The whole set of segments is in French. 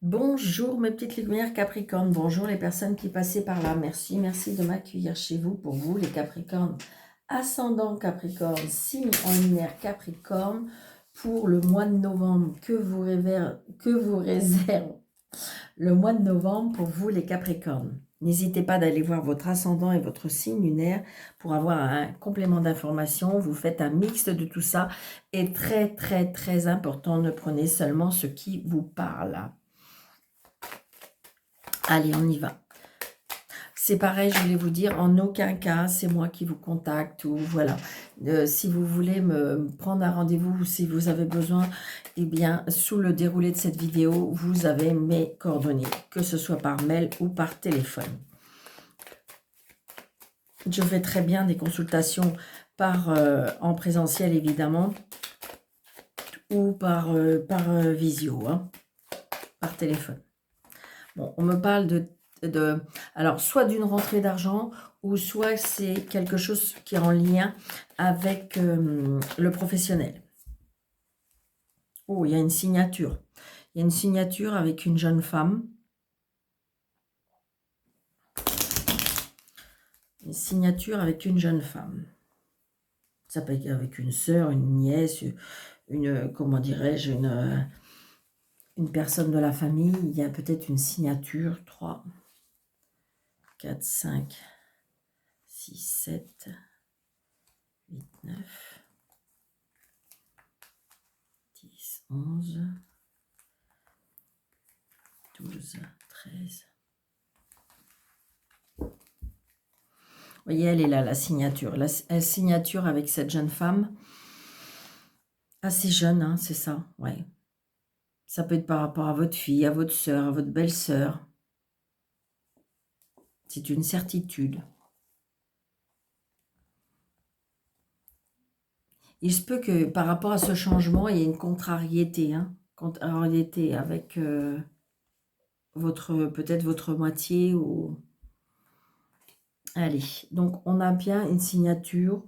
Bonjour mes petites lumières Capricorne, bonjour les personnes qui passaient par là, merci de m'accueillir chez vous, pour vous les Capricornes, ascendant Capricorne, signe en lumière Capricorne, pour le mois de novembre que vous réserve le mois de novembre pour vous les Capricornes. N'hésitez pas d'aller voir votre ascendant et votre signe lunaire pour avoir un complément d'information. Vous faites un mix de tout ça et très important, ne prenez seulement ce qui vous parle. Allez, on y va. C'est pareil, je voulais vous dire, en aucun cas, c'est moi qui vous contacte ou voilà. Si vous voulez me prendre un rendez-vous ou si vous avez besoin, eh bien, sous le déroulé de cette vidéo, vous avez mes coordonnées, que ce soit par mail ou par téléphone. Je fais très bien des consultations en présentiel, évidemment, ou par visio, hein, par téléphone. Bon, on me parle alors, soit d'une rentrée d'argent, ou soit c'est quelque chose qui est en lien avec le professionnel. Oh, il y a une signature. Il y a une signature avec une jeune femme. Une signature avec une jeune femme. Ça peut être avec une sœur, une nièce, comment dirais-je, une personne de la famille. Il y a peut-être une signature. 3, 4, 5, 6, 7, 8, 9, 10, 11, 12, 13. Vous voyez, elle est là, la signature. La signature avec cette jeune femme. Assez jeune, hein, c'est ça, ouais. Ça peut être par rapport à votre fille, à votre sœur, à votre belle-sœur. C'est une certitude. Il se peut que par rapport à ce changement, il y ait une contrariété, hein, contrariété avec peut-être votre moitié ou... Allez, donc on a bien une signature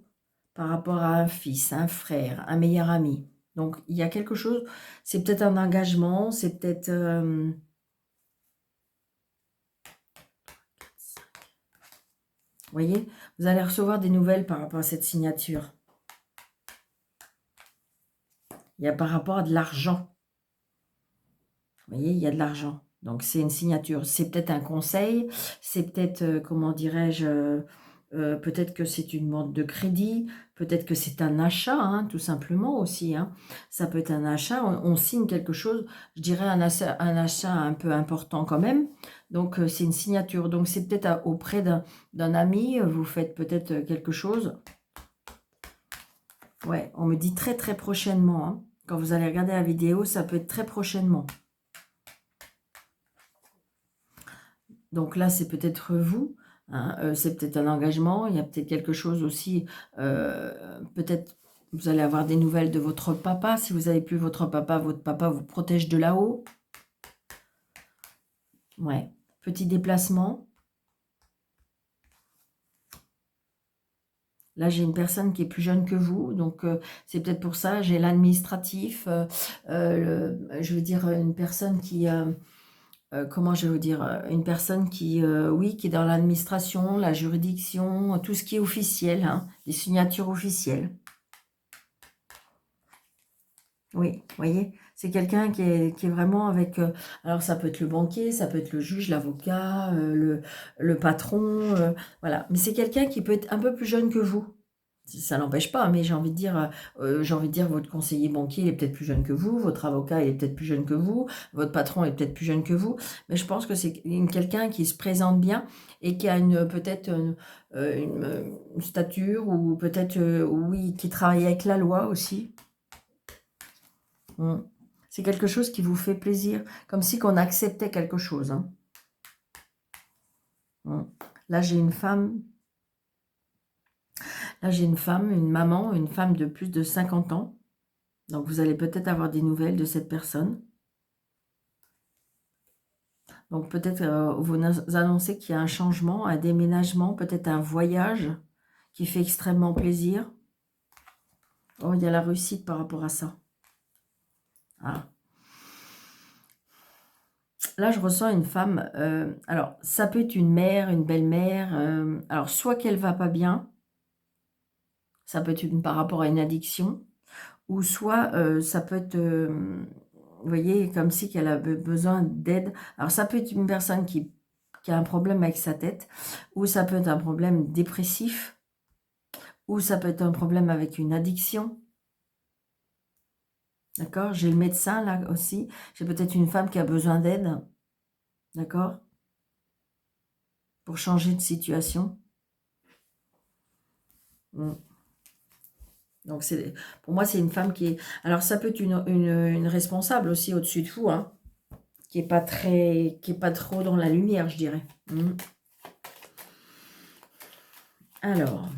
par rapport à un fils, un frère, un meilleur ami. Donc il y a quelque chose, c'est peut-être un engagement, c'est peut-être... Vous voyez, vous allez recevoir des nouvelles par rapport à cette signature. Il y a par rapport à de l'argent. Vous voyez, il y a de l'argent. Donc, c'est une signature. C'est peut-être un conseil. C'est peut-être, comment dirais-je, peut-être que c'est une demande de crédit. Peut-être que c'est un achat, hein, tout simplement aussi. Hein. Ça peut être un achat. On signe quelque chose. Je dirais un achat un peu important quand même. Donc, c'est une signature. Donc, c'est peut-être auprès d'un ami. Vous faites peut-être quelque chose. Ouais, on me dit très prochainement. Hein. Quand vous allez regarder la vidéo, ça peut être très prochainement. Donc là, c'est peut-être vous, hein, c'est peut-être un engagement, il y a peut-être quelque chose aussi, peut-être vous allez avoir des nouvelles de votre papa. Si vous n'avez plus votre papa vous protège de là-haut. Ouais, petit déplacement. Là, j'ai une personne qui est plus jeune que vous, donc c'est peut-être pour ça. J'ai l'administratif, je veux dire une personne qui... comment je vais vous dire, une personne qui, oui, qui est dans l'administration, la juridiction, tout ce qui est officiel, hein, les signatures officielles. Oui, vous voyez, c'est quelqu'un qui est vraiment avec, alors ça peut être le banquier, ça peut être le juge, l'avocat, le patron, voilà. Mais c'est quelqu'un qui peut être un peu plus jeune que vous. Ça n'empêche pas, mais j'ai envie de dire, votre conseiller banquier il est peut-être plus jeune que vous, votre avocat il est peut-être plus jeune que vous, votre patron est peut-être plus jeune que vous, mais je pense que c'est quelqu'un qui se présente bien et qui a peut-être une stature ou peut-être, oui, qui travaille avec la loi aussi. C'est quelque chose qui vous fait plaisir, comme si qu'on acceptait quelque chose. Hein. Là, j'ai une femme... Là, j'ai une femme, une maman, une femme de plus de 50 ans. Donc, vous allez peut-être avoir des nouvelles de cette personne. Donc, peut-être vous annoncez qu'il y a un changement, un déménagement, peut-être un voyage qui fait extrêmement plaisir. Oh, il y a la réussite par rapport à ça. Ah. Là, je ressens une femme, alors ça peut être une mère, une belle-mère, alors soit qu'elle va pas bien, ça peut être par rapport à une addiction, ou soit, ça peut être, vous voyez, comme si qu'elle a besoin d'aide. Alors ça peut être une personne qui a un problème avec sa tête, ou ça peut être un problème dépressif, ou ça peut être un problème avec une addiction. D'accord? J'ai le médecin là aussi. J'ai peut-être une femme qui a besoin d'aide. D'accord? Pour changer de situation. Mm. Donc, pour moi, c'est une femme qui est... Alors, ça peut être une responsable aussi au-dessus de vous, hein, qui est pas trop dans la lumière, je dirais. Mm. Alors,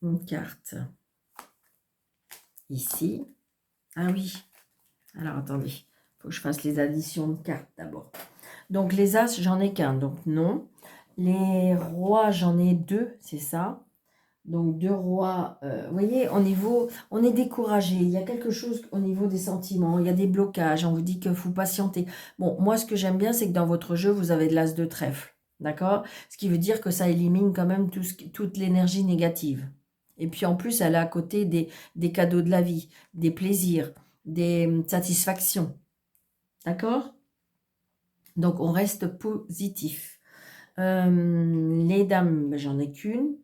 une carte. Ici. Ah oui. Alors, attendez. Il faut que je fasse les additions de cartes d'abord. Donc, les As, j'en ai qu'un. Donc, non. Les Rois, j'en ai deux. C'est ça. Donc, deux rois, vous voyez, on est découragé. Il y a quelque chose au niveau des sentiments. Il y a des blocages. On vous dit qu'il faut patienter. Bon, moi, ce que j'aime bien, c'est que dans votre jeu, vous avez de l'as de trèfle. D'accord? Ce qui veut dire que ça élimine quand même toute l'énergie négative. Et puis, en plus, elle est à côté des cadeaux de la vie, des plaisirs, des satisfactions. D'accord? Donc, on reste positif. Les dames, ben, j'en ai qu'une.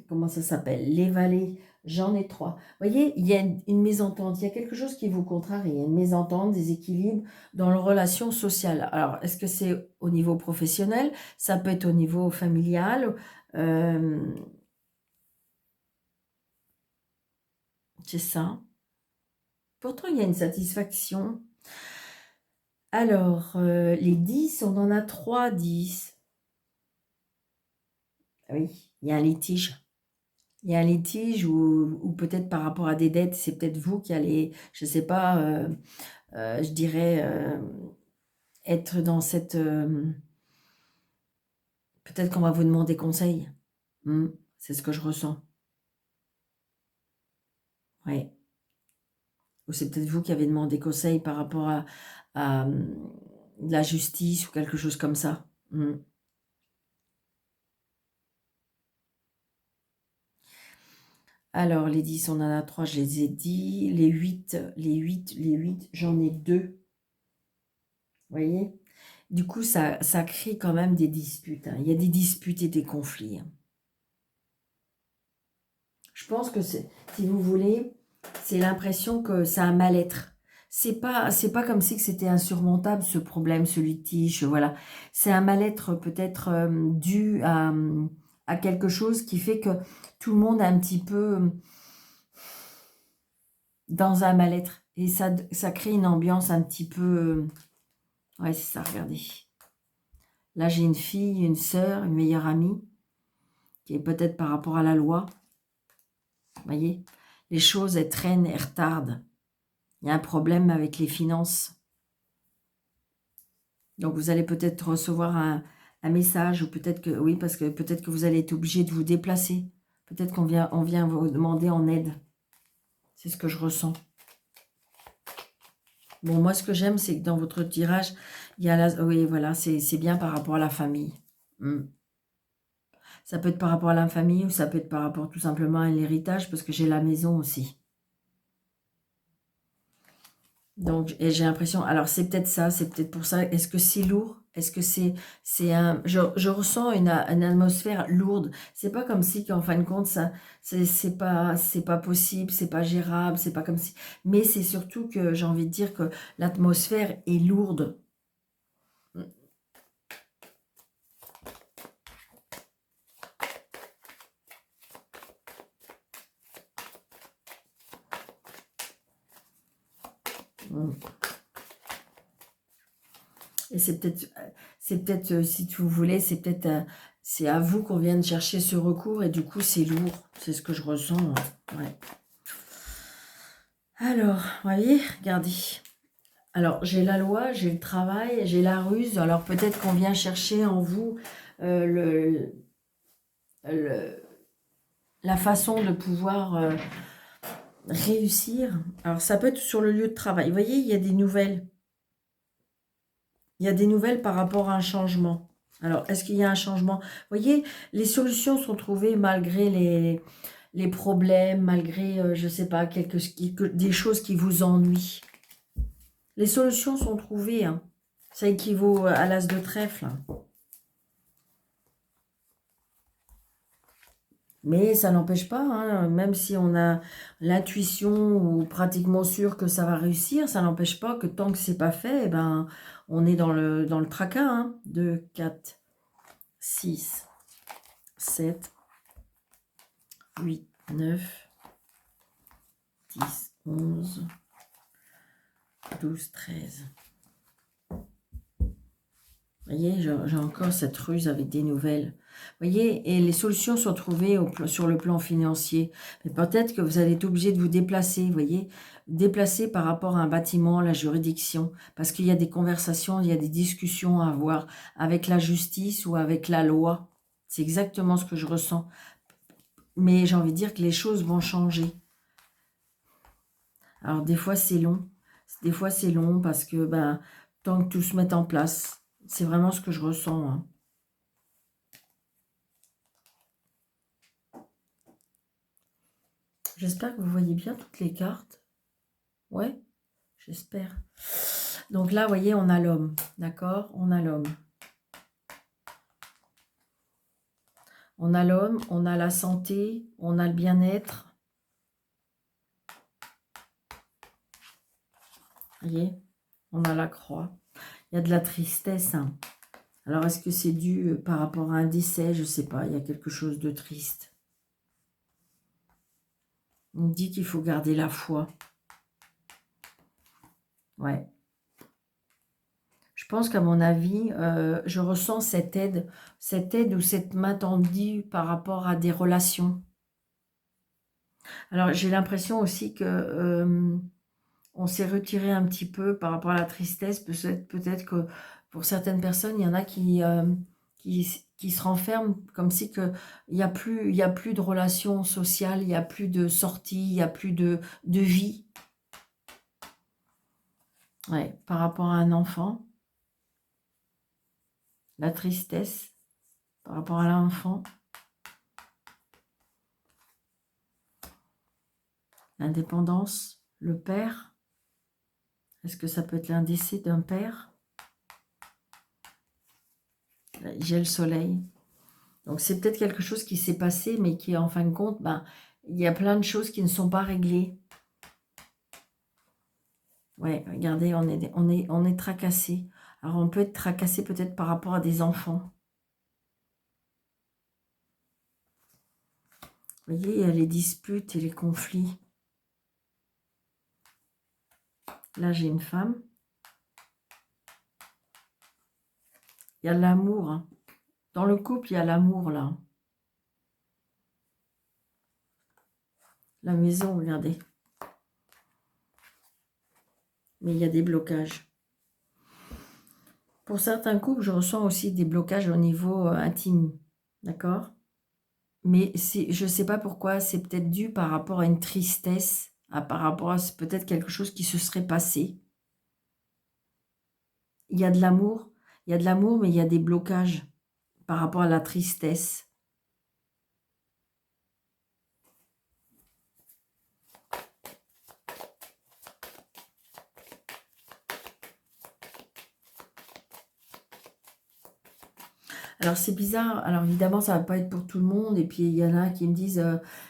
Comment ça s'appelle? Les valets, j'en ai trois. Vous voyez, il y a une mésentente, il y a quelque chose qui vous contrarie, il y a une mésentente, des équilibres dans les relations sociales. Alors, est-ce que c'est au niveau professionnel? Ça peut être au niveau familial. euh, c'est ça. Pourtant, il y a une satisfaction. Alors, les 10, on en a 3, 10. Ah oui, il y a un litige. Il y a un litige ou peut-être par rapport à des dettes, c'est peut-être vous qui allez, je ne sais pas, je dirais, être dans cette... peut-être qu'on va vous demander conseil. C'est ce que je ressens. Ouais. Ou c'est peut-être vous qui avez demandé conseil par rapport à, la justice ou quelque chose comme ça. Alors, les 10, on en a 3, je les ai dit. Les huit, j'en ai 2. Vous voyez? Du coup, ça crée quand même des disputes, hein. Il y a des disputes et des conflits, hein. Je pense que si vous voulez, c'est l'impression que c'est un mal-être. C'est pas comme si que c'était insurmontable ce problème, ce litige, voilà. C'est un mal-être peut-être dû à quelque chose qui fait que tout le monde est un petit peu dans un mal-être. Et ça crée une ambiance un petit peu... ouais, c'est ça, regardez. Là, j'ai une fille, une sœur, une meilleure amie, qui est peut-être par rapport à la loi. Vous voyez, les choses, elles traînent, elles retardent. Il y a un problème avec les finances. Donc, vous allez peut-être recevoir un message, ou peut-être que, oui, parce que peut-être que vous allez être obligé de vous déplacer. Peut-être on vient vous demander en aide. C'est ce que je ressens. Bon, moi, ce que j'aime, c'est que dans votre tirage, il y a la... Oui, voilà, c'est bien par rapport à la famille. Ça peut être par rapport à la famille ou ça peut être par rapport tout simplement à l'héritage parce que j'ai la maison aussi. Donc, et j'ai l'impression, alors c'est peut-être ça, c'est peut-être pour ça. Est-ce que c'est lourd? Est-ce que c'est un, je ressens une atmosphère lourde. C'est pas comme si qu'en fin de compte ça, c'est pas possible, c'est pas gérable, c'est pas comme si. Mais c'est surtout que j'ai envie de dire que l'atmosphère est lourde. Et c'est peut-être, si vous voulez, c'est à vous qu'on vient de chercher ce recours et du coup, c'est lourd. C'est ce que je ressens. Ouais. Alors, vous voyez, regardez. Alors, j'ai la loi, j'ai le travail, j'ai la ruse. Alors, peut-être qu'on vient chercher en vous euh, le, la façon de pouvoir réussir. Alors, ça peut être sur le lieu de travail. Vous voyez, il y a des nouvelles. Il y a des nouvelles par rapport à un changement. Alors, est-ce qu'il y a un changement? Vous voyez, les solutions sont trouvées malgré les problèmes, malgré, je ne sais pas, des choses qui vous ennuient. Les solutions sont trouvées. Hein. Ça équivaut à l'as de trèfle. Hein. Mais ça n'empêche pas, hein, même si on a l'intuition ou pratiquement sûr que ça va réussir, ça n'empêche pas que tant que c'est pas fait, eh ben, on est dans le tracas. Hein. 2, 4, 6, 7, 8, 9, 10, 11, 12, 13. Vous voyez, j'ai encore cette ruse avec des nouvelles. Vous voyez, et les solutions sont trouvées sur le plan financier. Mais peut-être que vous allez être obligé de vous déplacer, vous voyez, déplacer par rapport à un bâtiment, la juridiction, parce qu'il y a des conversations, il y a des discussions à avoir avec la justice ou avec la loi. C'est exactement ce que je ressens. Mais j'ai envie de dire que les choses vont changer. Alors des fois c'est long. Des fois c'est long parce que ben, tant que tout se met en place, c'est vraiment ce que je ressens. Hein. J'espère que vous voyez bien toutes les cartes. Ouais, j'espère. Donc là, vous voyez, on a l'homme. D'accord? On a l'homme. On a l'homme, on a la santé, on a le bien-être. Vous voyez? On a la croix. Il y a de la tristesse. Hein. Alors, est-ce que c'est dû par rapport à un décès? Je ne sais pas. Il y a quelque chose de triste. On dit qu'il faut garder la foi. Ouais. Je pense qu'à mon avis, je ressens cette aide ou cette main tendue par rapport à des relations. Alors, j'ai l'impression aussi que on s'est retiré un petit peu par rapport à la tristesse. Peut-être que pour certaines personnes, il y en a qui se renferment comme si il y a plus de relations sociales, il n'y a plus de sorties, il n'y a plus de vie. Ouais, par rapport à un enfant, la tristesse par rapport à l'enfant, l'indépendance, le père. Est-ce que ça peut être un décès d'un père? J'ai le soleil. Donc, c'est peut-être quelque chose qui s'est passé, mais qui, en fin de compte, ben, il y a plein de choses qui ne sont pas réglées. Ouais, regardez, on est tracassé. Alors, on peut être tracassé peut-être par rapport à des enfants. Vous voyez, il y a les disputes et les conflits. Là, j'ai une femme. Il y a l'amour. Hein. Dans le couple, il y a l'amour, là. La maison, regardez. Mais il y a des blocages. Pour certains couples, je ressens aussi des blocages au niveau intime. D'accord? Mais je ne sais pas pourquoi, c'est peut-être dû par rapport à une tristesse, par rapport à peut-être quelque chose qui se serait passé. Il y a de l'amour, mais il y a des blocages par rapport à la tristesse. Alors c'est bizarre, alors évidemment ça va pas être pour tout le monde, et puis il y en a qui me disent,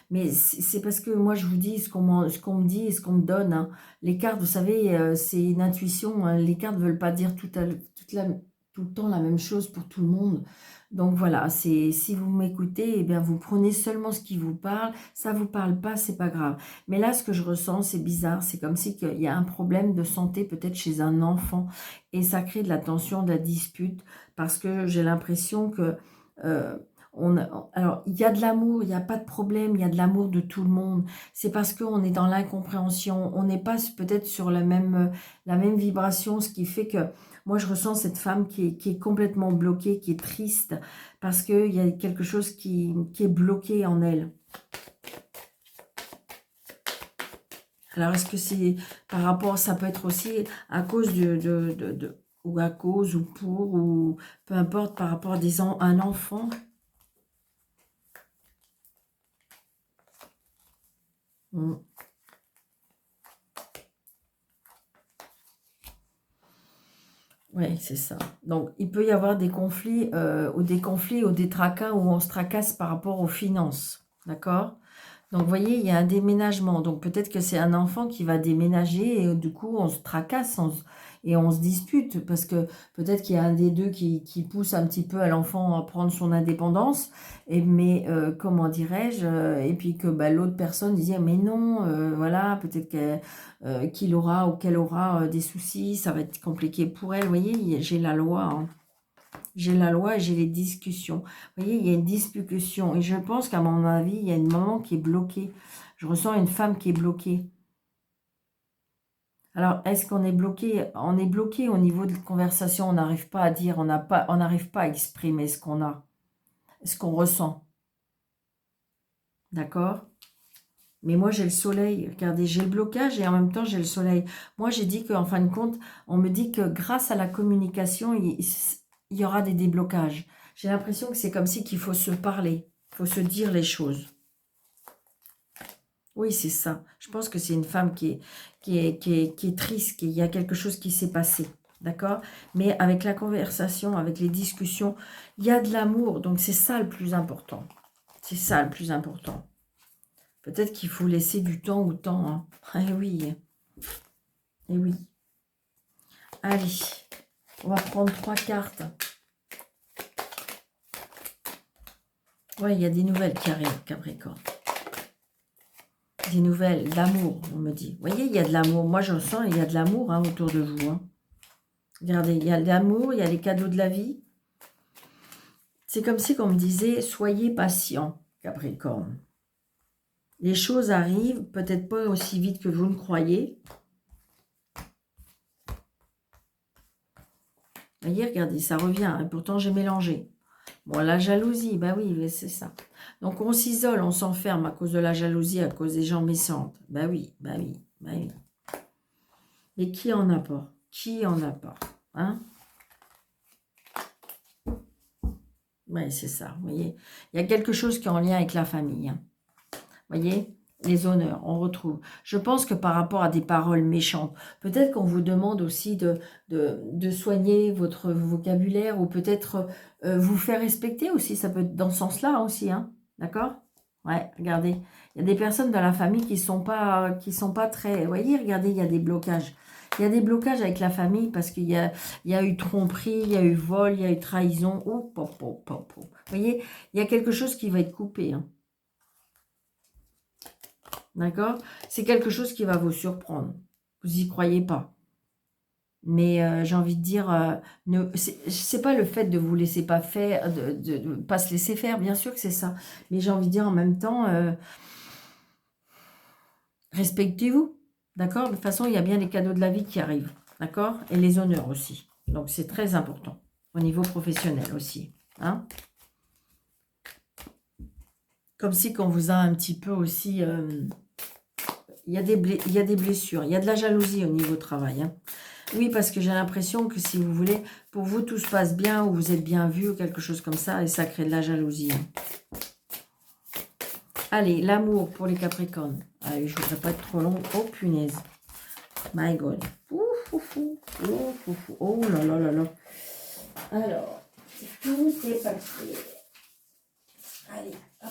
mais c'est parce que moi je vous dis ce qu'on me dit et ce qu'on me donne. Hein. Les cartes, vous savez, c'est une intuition, hein. Les cartes ne veulent pas dire tout le temps la même chose pour tout le monde. Donc voilà, si vous m'écoutez, eh bien vous prenez seulement ce qui vous parle, ça vous parle pas, c'est pas grave. Mais là, ce que je ressens, c'est bizarre, c'est comme si il y a un problème de santé peut-être chez un enfant, et ça crée de la tension, de la dispute, parce que j'ai l'impression que euh, alors il y a de l'amour, il n'y a pas de problème, il y a de l'amour de tout le monde. C'est parce qu'on est dans l'incompréhension, on n'est pas peut-être sur la même vibration, ce qui fait que moi je ressens cette femme qui est complètement bloquée, qui est triste, parce qu'il y a quelque chose qui est bloqué en elle. Alors, est-ce que c'est par rapport, ça peut être aussi à cause ou à cause, ou pour, ou peu importe, par rapport à un enfant. Hmm. Oui, c'est ça. Donc, il peut y avoir des conflits, ou des tracas où on se tracasse par rapport aux finances. D'accord? Donc, vous voyez, il y a un déménagement. Donc, peut-être que c'est un enfant qui va déménager et du coup, on se tracasse et on se dispute parce que peut-être qu'il y a un des deux qui pousse un petit peu à l'enfant à prendre son indépendance. Mais, comment dirais-je, et puis que bah, l'autre personne disait, mais non, voilà, peut-être qu'il aura ou qu'elle aura des soucis, ça va être compliqué pour elle. Vous voyez, j'ai la loi, hein. J'ai la loi et j'ai les discussions. Vous voyez, il y a une discussion. Et je pense qu'à mon avis, il y a une maman qui est bloquée. Je ressens une femme qui est bloquée. Alors, est-ce qu'on est bloqué? On est bloqué au niveau de la conversation. On n'arrive pas à dire, on n'arrive pas à exprimer ce qu'on a, ce qu'on ressent. D'accord? Mais moi, j'ai le soleil. Regardez, j'ai le blocage et en même temps, j'ai le soleil. Moi, j'ai dit qu'en fin de compte, on me dit que grâce à la communication, il y aura des déblocages. J'ai l'impression que c'est comme si qu'il faut se parler. Il faut se dire les choses. Oui, c'est ça. Je pense que c'est une femme qui est triste, qu'il y a quelque chose qui s'est passé. D'accord? Mais avec la conversation, avec les discussions, il y a de l'amour. Donc, c'est ça le plus important. C'est ça le plus important. Peut-être qu'il faut laisser du temps au temps, hein. Eh oui. Eh oui. Allez, on va prendre 3 cartes. Ouais, il y a des nouvelles qui arrivent, Capricorne. Des nouvelles d'amour, on me dit. Vous voyez, il y a de l'amour. Moi, je sens, il y a de l'amour hein, autour de vous. Hein. Regardez, il y a de l'amour, il y a les cadeaux de la vie. C'est comme si on me disait, soyez patient, Capricorne. Les choses arrivent, peut-être pas aussi vite que vous ne croyez. Vous voyez, regardez, ça revient. Et pourtant, j'ai mélangé. Bon, la jalousie, bah oui, c'est ça. Donc, on s'isole, on s'enferme à cause de la jalousie, à cause des gens méchantes. Bah oui, bah oui, bah oui. Et qui en a pas? Qui en a pas? Hein? Oui, c'est ça, vous voyez. Il y a quelque chose qui est en lien avec la famille. Hein. Vous voyez, les honneurs, on retrouve. Je pense que par rapport à des paroles méchantes, peut-être qu'on vous demande aussi de soigner votre vocabulaire ou peut-être vous faire respecter aussi. Ça peut être dans ce sens-là aussi, hein. D'accord? Ouais, regardez. Il y a des personnes dans la famille qui sont pas très... Vous voyez, regardez, il y a des blocages. Il y a des blocages avec la famille parce il y a eu tromperie, il y a eu vol, il y a eu trahison. Oh, Vous voyez, il y a quelque chose qui va être coupé, hein. D'accord? C'est quelque chose qui va vous surprendre. Vous n'y croyez pas. Mais j'ai envie de dire, c'est pas le fait de vous laisser pas faire, de pas se laisser faire, bien sûr que c'est ça. Mais j'ai envie de dire en même temps, respectez-vous. D'accord? De toute façon, il y a bien les cadeaux de la vie qui arrivent. D'accord? Et les honneurs aussi. Donc c'est très important. Au niveau professionnel aussi. Hein? Comme si qu'on vous a un petit peu aussi... il y a des blessures. Il y a de la jalousie au niveau travail. Hein. Oui, parce que j'ai l'impression que si vous voulez, pour vous, tout se passe bien, ou vous êtes bien vu, ou quelque chose comme ça, et ça crée de la jalousie. Hein. Allez, l'amour pour les Capricornes. Allez, je ne voudrais pas être trop long. Oh, punaise. My God. Ouf, ouf, ouf, ouf, ouf. Oh là là là là. Alors, tout est parti. Allez, hop.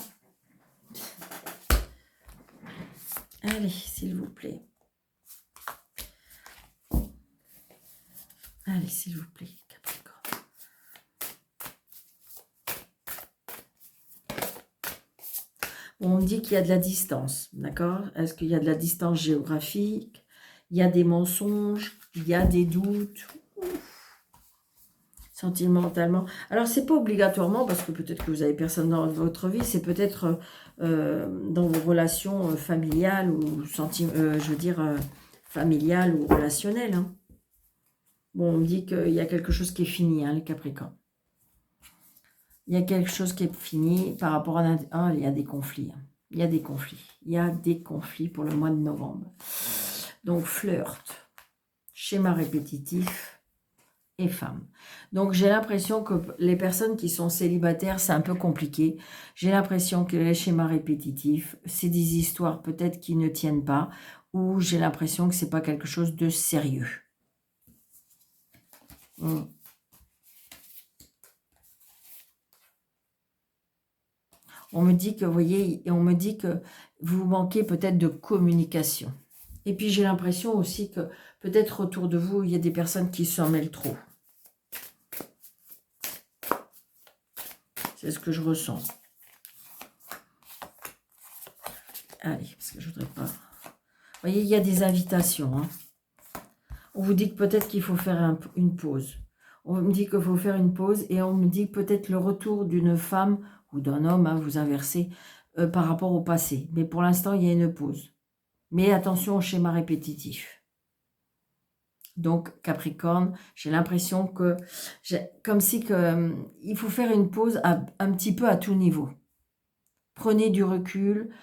Allez, s'il vous plaît. Allez, s'il vous plaît, Capricorne. On me dit qu'il y a de la distance, d'accord? Est-ce qu'il y a de la distance géographique? Il y a des mensonges, il y a des doutes. Sentimentalement. Alors, c'est pas obligatoirement, parce que peut-être que vous avez personne dans votre vie, c'est peut-être dans vos relations familiales ou, je veux dire, familiales ou relationnelles. Hein. Bon, on me dit qu'il y a quelque chose qui est fini, hein, les Capricornes. Il y a quelque chose qui est fini par rapport à... il y a des conflits. Hein. Il y a des conflits. Il y a des conflits pour le mois de novembre. Donc, flirt, schéma répétitif et femme. Donc, j'ai l'impression que les personnes qui sont célibataires, c'est un peu compliqué. J'ai l'impression que les schémas répétitifs, c'est des histoires peut-être qui ne tiennent pas, ou j'ai l'impression que c'est pas quelque chose de sérieux. On me dit que, vous voyez, on me dit que vous manquez peut-être de communication. Et puis j'ai l'impression aussi que peut-être autour de vous, il y a des personnes qui s'en mêlent trop. C'est ce que je ressens. Allez, parce que je voudrais pas... Vous voyez, il y a des invitations. Hein. On vous dit que peut-être qu'il faut faire une pause. On me dit qu'il faut faire une pause et on me dit peut-être le retour d'une femme ou d'un homme, hein, vous inversez, par rapport au passé. Mais pour l'instant, il y a une pause. Mais attention au schéma répétitif. Donc, Capricorne, j'ai l'impression que, comme si que, il faut faire une pause un petit peu à tout niveau. Prenez du recul,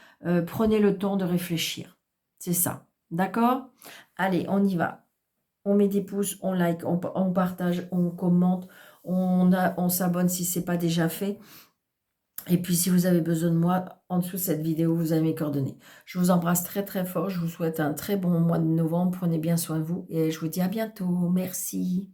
prenez le temps de réfléchir. C'est ça. D'accord? Allez, on y va. On met des pouces, on like, on partage, on commente, on s'abonne si ce n'est pas déjà fait. Et puis, si vous avez besoin de moi, en dessous de cette vidéo, vous avez mes coordonnées. Je vous embrasse très, très fort. Je vous souhaite un très bon mois de novembre. Prenez bien soin de vous et je vous dis à bientôt. Merci.